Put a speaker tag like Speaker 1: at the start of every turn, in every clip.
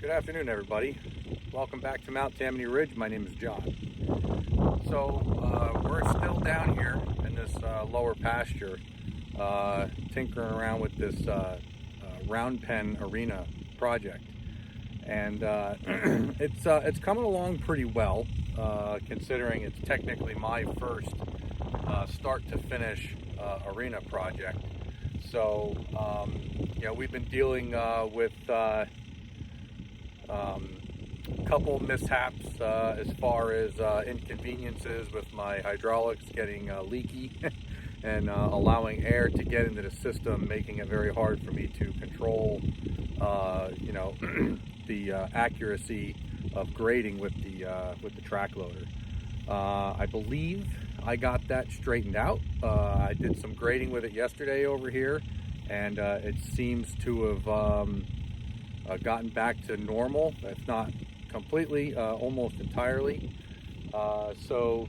Speaker 1: Good afternoon, everybody. Welcome back to Mount Tammany Ridge. My name is John. So we're still down here in this lower pasture, tinkering around with this round pen arena project, and it's coming along pretty well, considering it's technically my first start to finish arena project. So we've been dealing with couple mishaps as far as inconveniences with my hydraulics getting leaky and allowing air to get into the system, making it very hard for me to control the accuracy of grading with the track loader. I believe I got that straightened out. I did some grading with it yesterday over here, and it seems to have gotten back to normal, if not completely, almost entirely. So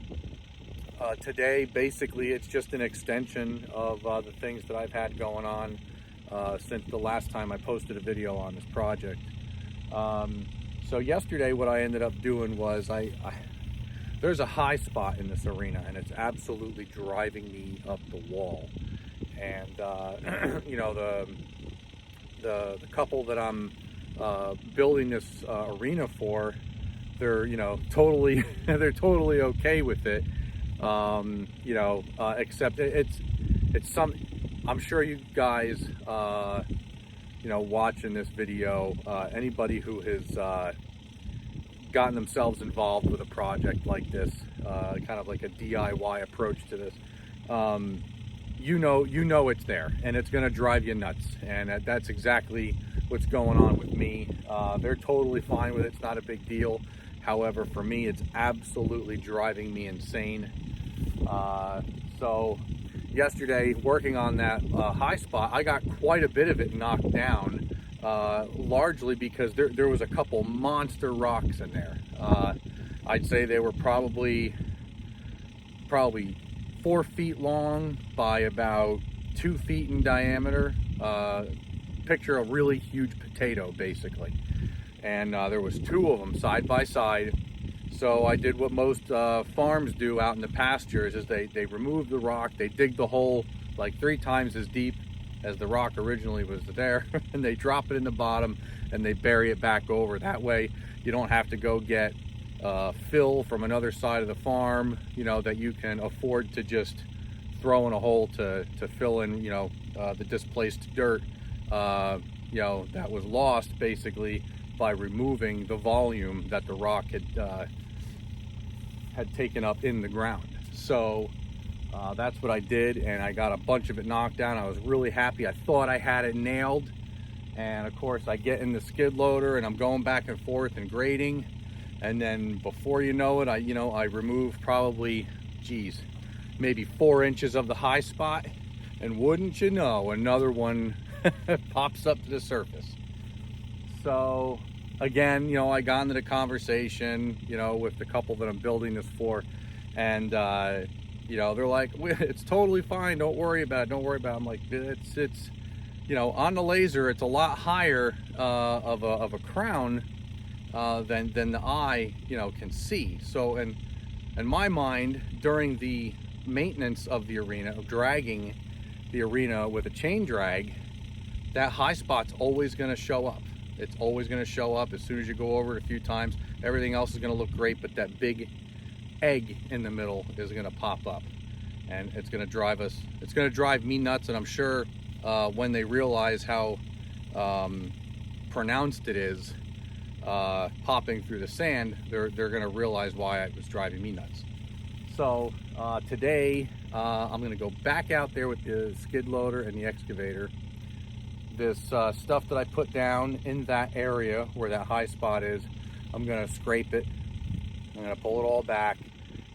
Speaker 1: today, basically, it's just an extension of the things that I've had going on since the last time I posted a video on this project. So yesterday, what I ended up doing was there's a high spot in this arena, and it's absolutely driving me up the wall. And the couple that I'm building this arena for, they're totally they're totally okay with it, except it's some, I'm sure you guys watching this video, anybody who has gotten themselves involved with a project like this, kind of like a DIY approach to this, you know it's there, and it's going to drive you nuts, and that's exactly what's going on with me. They're totally fine with it. It's not a big deal. However, for me, it's absolutely driving me insane. So yesterday, working on that high spot, I got quite a bit of it knocked down, largely because there was a couple monster rocks in there. I'd say they were probably 4 feet long by about 2 feet in diameter. Picture a really huge potato, basically. And there was 2 of them side by side. So I did what most farms do out in the pastures, is they remove the rock, they dig the hole like 3 times as deep as the rock originally was there, and they drop it in the bottom and they bury it back over. That way you don't have to go get fill from another side of the farm, that you can afford to just throw in a hole to fill in, the displaced dirt, that was lost basically by removing the volume that the rock had taken up in the ground. So that's what I did, and I got a bunch of it knocked down. I was really happy. I thought I had it nailed, and of course I get in the skid loader and I'm going back and forth and grading, and then before you know it, I removed probably, maybe 4 inches of the high spot, and wouldn't you know, another one pops up to the surface. So again, I got into the conversation, with the couple that I'm building this for, and they're like, it's totally fine, don't worry about it. I'm like, it's on the laser, it's a lot higher of a crown than the eye can see. So in my mind, during the maintenance of the arena, of dragging the arena with a chain drag, that high spot's always going to show up. It's always going to show up as soon as you go over it a few times. Everything else is going to look great, but that big egg in the middle is going to pop up, and it's going to drive me nuts. And I'm sure when they realize how pronounced it is, popping through the sand, they're going to realize why it was driving me nuts. So today I'm going to go back out there with the skid loader and the excavator. This stuff that I put down in that area where that high spot is, I'm going to scrape it. I'm going to pull it all back,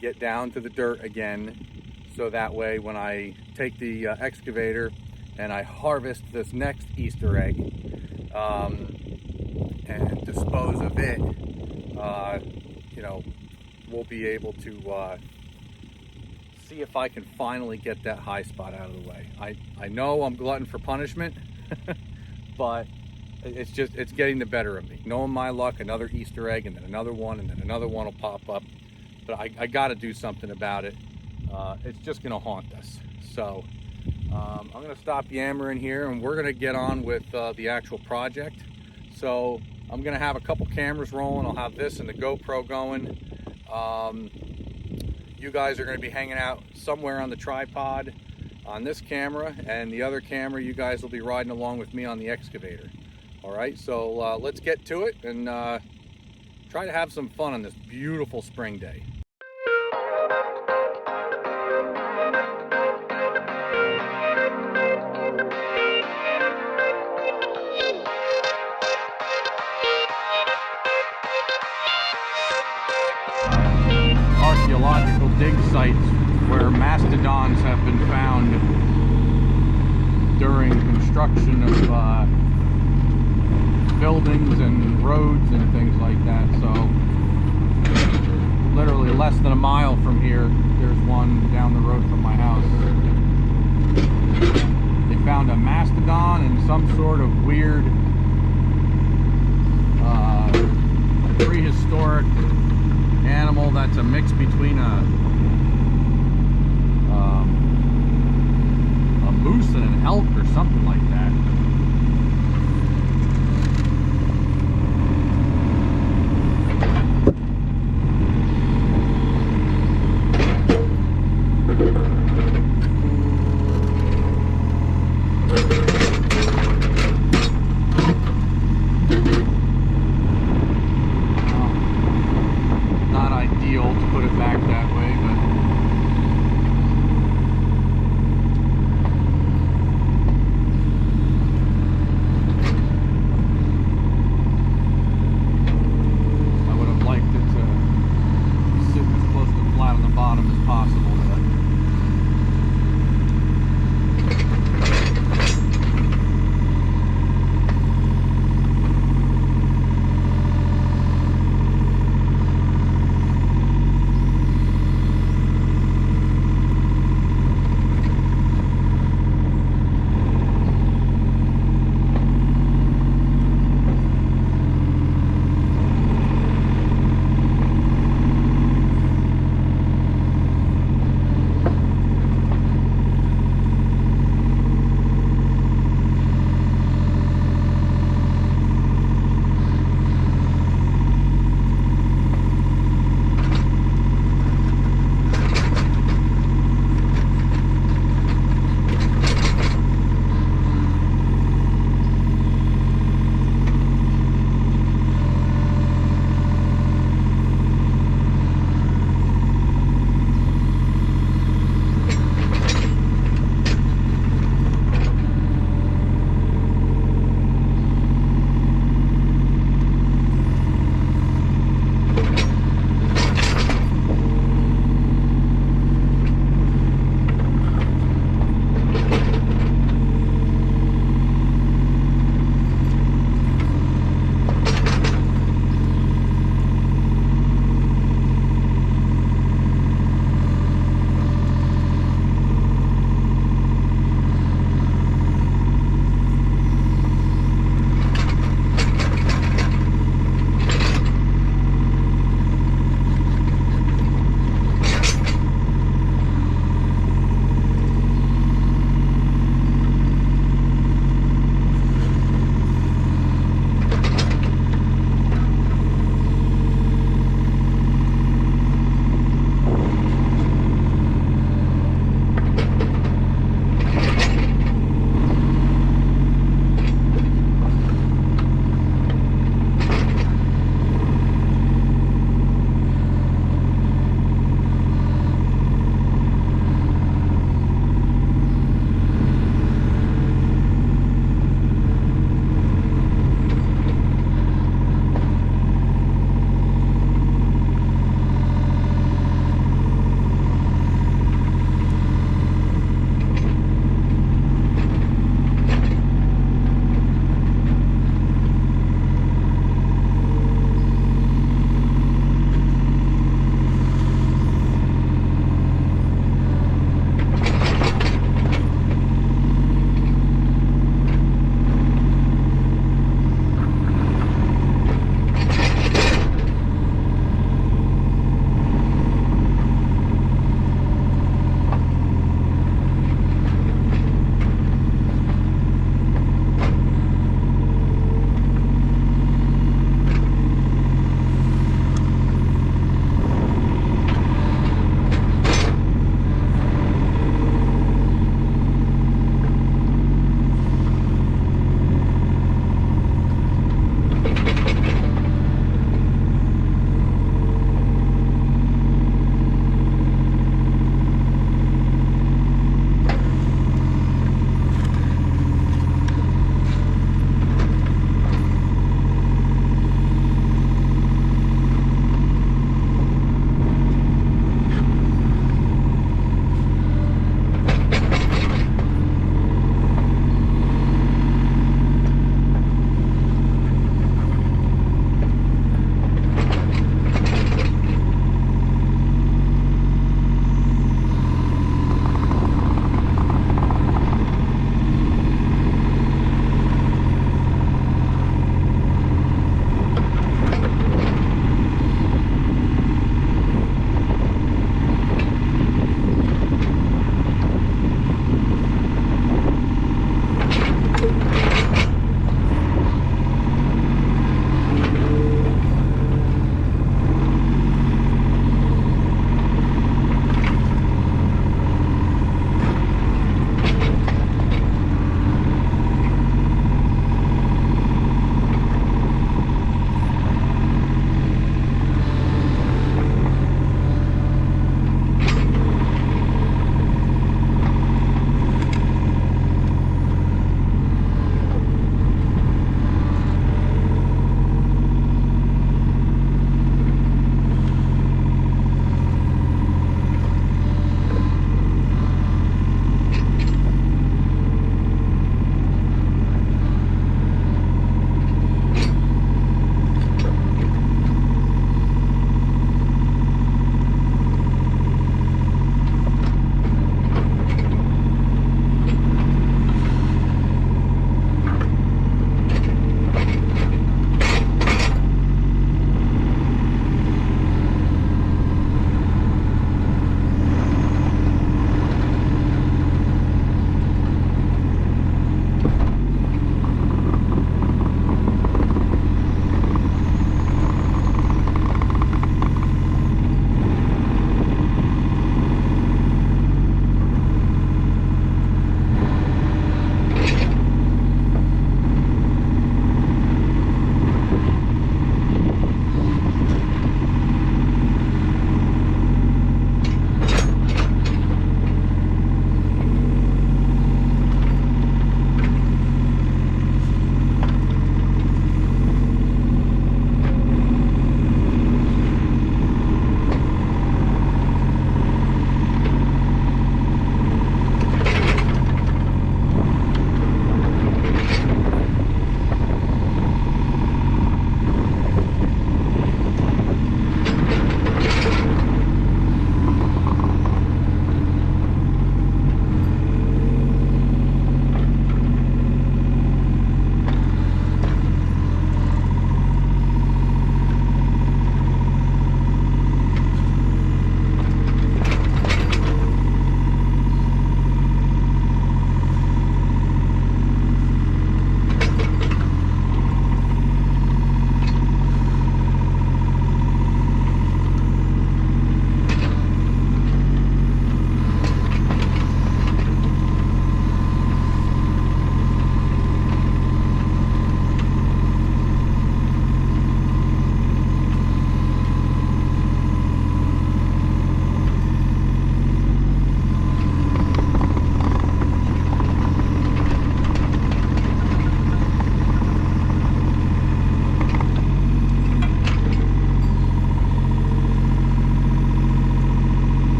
Speaker 1: get down to the dirt again, so that way when I take the excavator and I harvest this next Easter egg and dispose of it, we'll be able to see if I can finally get that high spot out of the way. I know I'm glutton for punishment, but it's getting the better of me. Knowing my luck, another Easter egg, and then another one, and then another one will pop up. But I got to do something about it. It's just going to haunt us. So I'm going to stop yammering here, and we're going to get on with the actual project. So I'm going to have a couple cameras rolling. I'll have this and the GoPro going. You guys are going to be hanging out somewhere on the tripod on this camera, and the other camera, you guys will be riding along with me on the excavator. All right, so let's get to it and try to have some fun on this beautiful spring day. Archaeological dig sites where mastodons have been found during construction of buildings and roads and things like that. So literally less than a mile from here, there's one down the road from my house. They found a mastodon and some sort of weird prehistoric animal that's a mix between a moose and an elk or something like that. Not ideal to put it back that way, but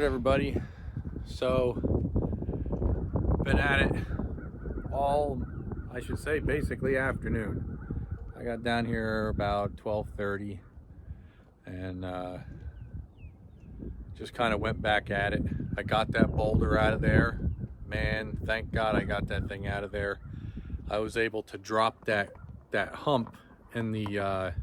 Speaker 1: everybody. So, been at it all, I should say, basically afternoon. I got down here about 12:30 and just kind of went back at it. I got that boulder out of there. Man, thank God I got that thing out of there. I was able to drop that hump in the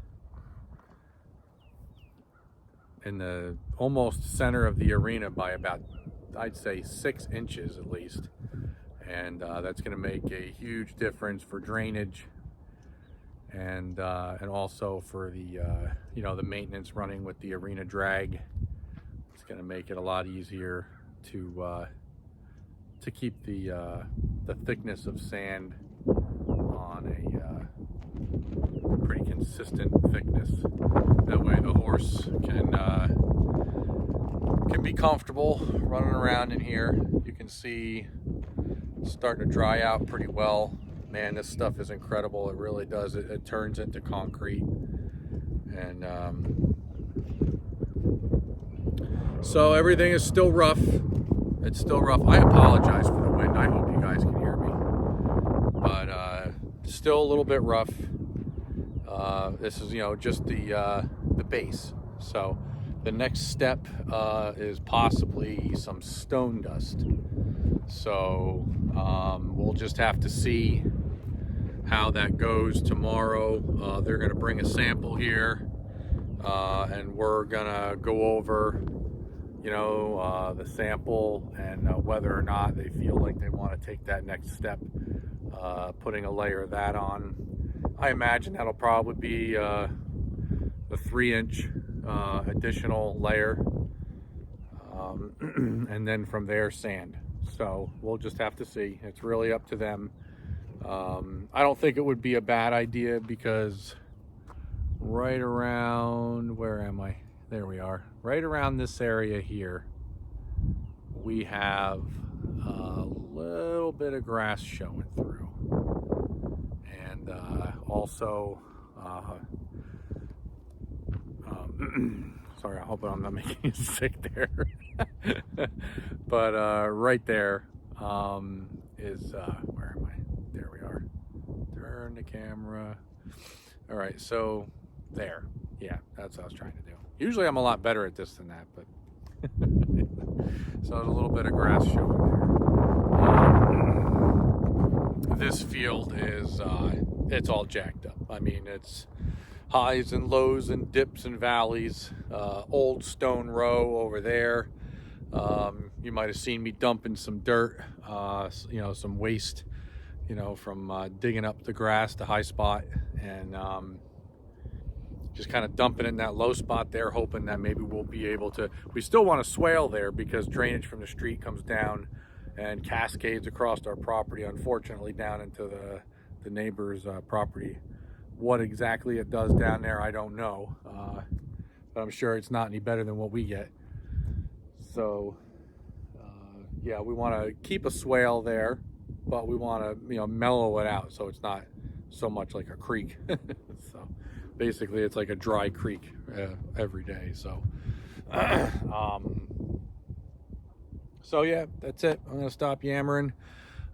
Speaker 1: almost center of the arena by about, I'd say, 6 inches at least, and that's going to make a huge difference for drainage and also for the the maintenance running with the arena drag. It's going to make it a lot easier to keep the thickness of sand on a pretty consistent thickness. That way the horse can be comfortable running around in here. You can see it's starting to dry out pretty well. Man, this stuff is incredible. It really does. It turns into concrete. And so everything is still rough. It's still rough. I apologize for the wind. I hope you guys can hear me. But still a little bit rough. This is, just the base. So the next step is possibly some stone dust. So we'll just have to see how that goes tomorrow. They're going to bring a sample here, and we're going to go over, the sample and whether or not they feel like they want to take that next step, putting a layer of that on. I imagine that'll probably be the 3-inch additional layer, and then from there sand. So we'll just have to see. It's really up to them. I don't think it would be a bad idea because right around, where am I? There we are. Right around this area here, we have a little bit of grass showing through. And also, sorry, I hope I'm not making you sick there. But right there is, where am I? There we are. Turn the camera. All right, so there. Yeah, that's what I was trying to do. Usually I'm a lot better at this than that, but so there's a little bit of grass showing there. This field is, it's all jacked up. I mean, it's highs and lows and dips and valleys. Old stone row over there. You might have seen me dumping some dirt, some waste, from digging up the grass to high spot, and just kind of dumping it in that low spot there, hoping that maybe we'll be able to. We still want to swale there because drainage from the street comes down and cascades across our property, unfortunately, down into the neighbor's property. What exactly it does down there, I don't know, but I'm sure it's not any better than what we get. So yeah, we want to keep a swale there, but we want to mellow it out so it's not so much like a creek. So basically it's like a dry creek every day. So so yeah, that's it. I'm gonna stop yammering.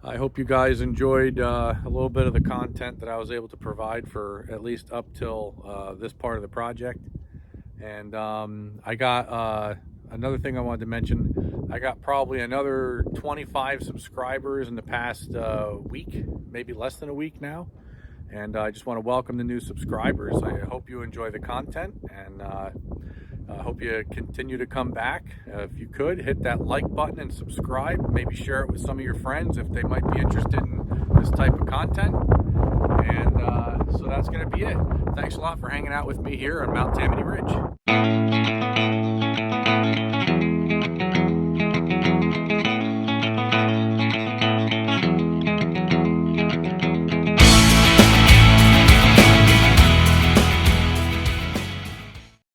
Speaker 1: I hope you guys enjoyed a little bit of the content that I was able to provide for at least up till this part of the project. And I got another thing I wanted to mention. I got probably another 25 subscribers in the past week, maybe less than a week now. And I just want to welcome the new subscribers. I hope you enjoy the content, and I hope you continue to come back. If you could, hit that like button and subscribe. Maybe share it with some of your friends if they might be interested in this type of content. And so that's going to be it. Thanks a lot for hanging out with me here on Mount Tammany Ridge.